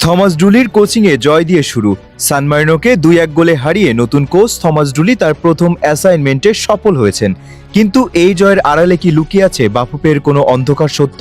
Thomas ডুলির কোচিংয়ে জয় দিয়ে শুরু। সান মারিনোকে 2-1 গোলে হারিয়ে নতুন কোচ থমাস ডুলি তার প্রথম অ্যাসাইনমেন্টে সফল হয়েছেন। কিন্তু এই জয়ের আড়ালে কি লুকিয়ে আছে বাফুফের কোনো অন্ধকার সত্য?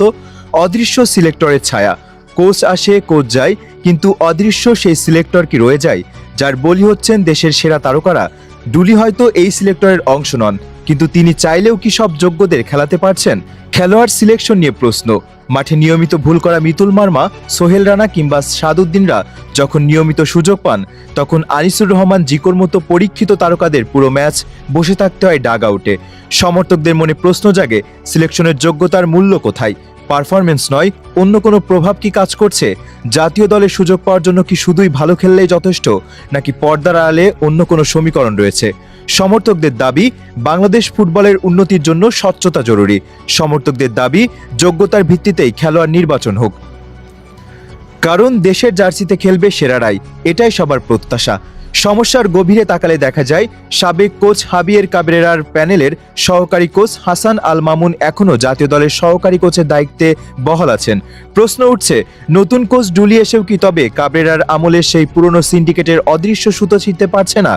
অদৃশ্য সিলেক্টরের ছায়া। কোচ আসে, কোচ যায়, কিন্তু অদৃশ্য সেই সিলেক্টর কি রয়ে যায়, যার বলি হচ্ছেন দেশের সেরা তারকারা? ডুলি হয়তো এই সিলেক্টরের অংশ নন, কিন্তু তিনি চাইলেও কি সব যোগ্যদের খেলাতে পারছেন? খেলোয়াড় সিলেকশন নিয়ে প্রশ্ন। মাঠে নিয়মিত ভুল করা মিতুল মার্মা, সোহেল রানা কিংবা সাদউদ্দিনরা যখন নিয়মিত সুযোগ পান, তখন আনিসুর রহমান জিকোর মতো পরীক্ষিত তারকাদের পুরো ম্যাচ বসে থাকতে হয় ডাগ আউটে। সমর্থকদের মনে প্রশ্ন জাগে, সিলেকশনের যোগ্যতার মূল্য কোথায়? পারফরমেন্স নয়, অন্য কোনো প্রভাব কি কাজ করছে? জাতীয় দলের সুযোগ পাওয়ার জন্য কি শুধুই ভালো খেললেই যথেষ্ট, নাকি পর্দার আড়ালে অন্য কোনো সমীকরণ রয়েছে? সমর্থকদের দাবি, বাংলাদেশ ফুটবলের উন্নতির জন্য স্বচ্ছতা জরুরি। সমর্থকদের দাবি, যোগ্যতার ভিত্তিতেই খেলোয়াড় নির্বাচন হোক, কারণ দেশের জার্সিতে খেলবে সেরারাই, এটাই সবার প্রত্যাশা। সমস্যার গভীরে তাকালে দেখা যায়, সাবেক কোচ হাবিয়ের কাবরেরার প্যানেলের সহকারী কোচ হাসান আল মামুন এখনও জাতীয় দলের সহকারী কোচের দায়িত্বে বহাল আছেন। প্রশ্ন উঠছে, নতুন কোচ ডুলি এসেও কি তবে কাবরেরার আমলের সেই পুরনো সিন্ডিকেটের অদৃশ্য সুতো ছিঁড়তে পারছে না?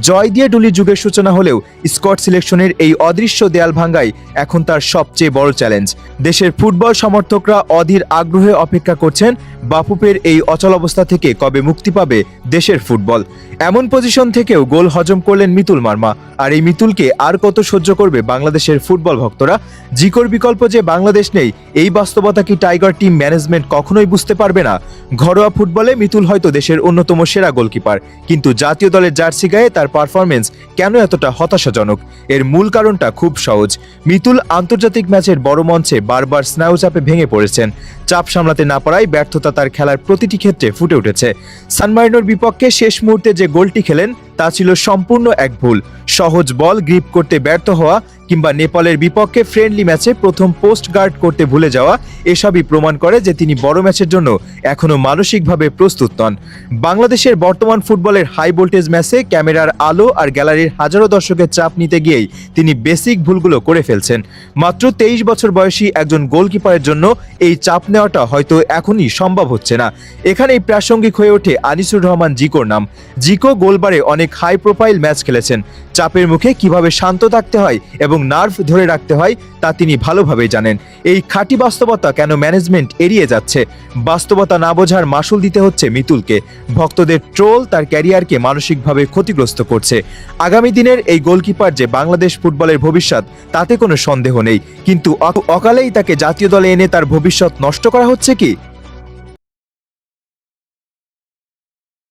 জয় দিয়ে ডুলির যুগের সূচনা হলেও স্কোয়াড সিলেকশনের এই অদৃশ্য দেয়াল ভাঙ্গাই এখন তার সবচেয়ে বড় চ্যালেঞ্জ। দেশের ফুটবল সমর্থকরা অধীর আগ্রহে অপেক্ষা করছেন বাফুফের এই অচলাবস্থা থেকে কবে মুক্তি পাবে দেশের ফুটবল। এমন পজিশন থেকেও গোল হজম করলেন মিতুল মার্মা, আর এই মিতুলকে আর কত সহ্য করবে বাংলাদেশের ফুটবল ভক্তরা? জিকোর বিকল্প যে বাংলাদেশ নেই, এই বাস্তবতা কি টাইগার টিম ম্যানেজমেন্ট কখনোই বুঝতে পারবে না? ঘরোয়া ফুটবলে মিতুল হয়তো দেশের অন্যতম সেরা গোলকিপার, কিন্তু জাতীয় দলের জার্সি গায়ে তার পারফরমেন্স কেন এতটা হতাশাজনক? এর মূল কারণটা খুব সহজ। মিতুল আন্তর্জাতিক ম্যাচের বড় মঞ্চে বারবার স্নায়ু চাপে ভেঙে পড়েছেন। চাপ সামলাতে না পারায় ব্যর্থতা তার খেলার প্রতিটি ক্ষেত্রে ফুটে উঠেছে। সান মারিনোর বিপক্ষে শেষ মুহূর্তে যে গোলটি খেলেন, তা ছিল সম্পূর্ণ এক ভুল। সহজ বল গ্রিপ করতে ব্যর্থ হওয়া, কিংবা নেপালের বিপক্ষে ফ্রেন্ডলি ম্যাচে প্রথম পোস্ট গার্ড করতে ভুলে যাওয়া, এসবই প্রমাণ করে যে তিনি বড় ম্যাচের জন্য এখনও মানসিকভাবে প্রস্তুত নন। বাংলাদেশের বর্তমান ফুটবলের হাই ভোল্টেজ ম্যাচে ক্যামেরার আলো আর গ্যালারির হাজারো দর্শকের চাপ নিতে গিয়েই তিনি বেসিক ভুলগুলো করে ফেলছেন। মাত্র 23 বছর বয়সী একজন গোলকিপারের জন্য এই চাপ নেওয়াটা হয়তো এখনই সম্ভব হচ্ছে না। এখানেই প্রাসঙ্গিক হয়ে ওঠে আনিসুর রহমান জিকোর নাম। জিকো গোলবারে অনেক হাই প্রোফাইল ম্যাচ খেলেছেন। চাপের মুখে কিভাবে শান্ত থাকতে হয় এবং নার্ভ ধরে রাখতে হয় তা তিনি ভালোভাবেই জানেন। এই খাঁটি বাস্তবতা কেন ম্যানেজমেন্ট এড়িয়ে যাচ্ছে? বাস্তবতা না বোঝার মাসুল দিতে হচ্ছে মিতুলকে। ভক্তদের ট্রোল তার ক্যারিয়ারকে মানসিকভাবে ক্ষতিগ্রস্ত করছে। আগামী দিনের এই গোলকিপার যে বাংলাদেশ ফুটবলের ভবিষ্যৎ, তাতে কোনো সন্দেহ নেই, কিন্তু অকালেই তাকে জাতীয় দলে এনে তার ভবিষ্যৎ নষ্ট করা হচ্ছে কি?